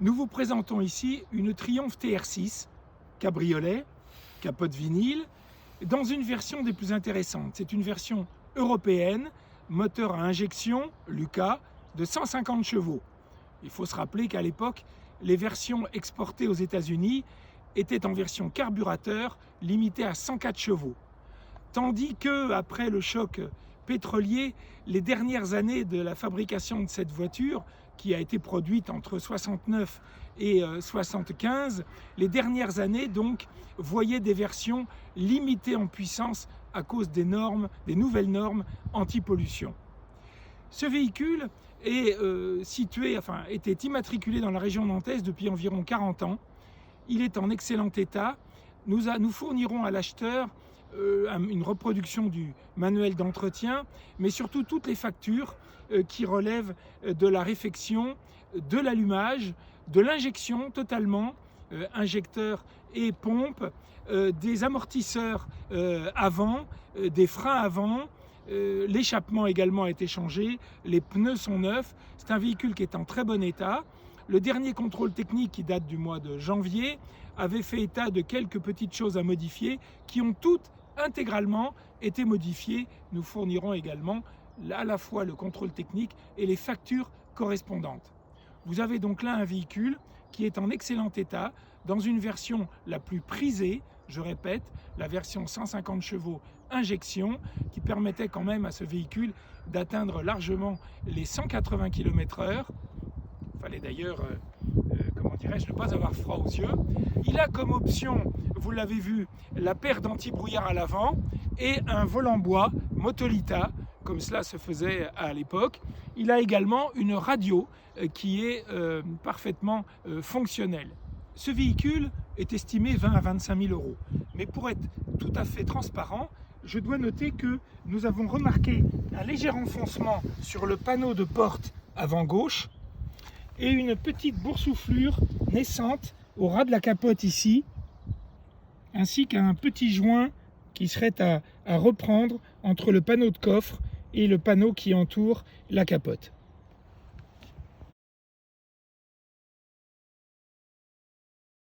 Nous vous présentons ici une Triumph TR6 cabriolet, capote vinyle, dans une version des plus intéressantes. C'est une version européenne, moteur à injection, Lucas, de 150 chevaux. Il faut se rappeler qu'à l'époque, les versions exportées aux États-Unis étaient en version carburateur, limitée à 104 chevaux. Tandis que, après le choc pétrolier, les dernières années de la fabrication de cette voiture, qui a été produite entre 69 et 75, les dernières années donc voyaient des versions limitées en puissance à cause des nouvelles normes anti-pollution. Ce véhicule est était immatriculé dans la région nantaise depuis environ 40 ans. Il est en excellent état. Nous fournirons à l'acheteur une reproduction du manuel d'entretien, mais surtout toutes les factures qui relèvent de la réfection, de l'allumage, de l'injection totalement, injecteur et pompe, des amortisseurs avant, des freins avant, l'échappement également a été changé, les pneus sont neufs, c'est un véhicule qui est en très bon état. Le dernier contrôle technique qui date du mois de janvier avait fait état de quelques petites choses à modifier qui ont toutes intégralement été modifiées. Nous fournirons également à la fois le contrôle technique et les factures correspondantes. Vous avez donc là un véhicule qui est en excellent état, dans une version la plus prisée, je répète, la version 150 chevaux injection, qui permettait quand même à ce véhicule d'atteindre largement les 180 km/h. Il fallait d'ailleurs, ne pas avoir froid aux yeux. Il a comme option, vous l'avez vu, la paire d'anti-brouillard à l'avant et un volant bois Motolita, comme cela se faisait à l'époque. Il a également une radio qui est parfaitement fonctionnelle. Ce véhicule est estimé 20 à 25 000 euros. Mais pour être tout à fait transparent, je dois noter que nous avons remarqué un léger enfoncement sur le panneau de porte avant gauche et une petite boursouflure naissante au ras de la capote ici, ainsi qu'un petit joint qui serait à reprendre entre le panneau de coffre et le panneau qui entoure la capote.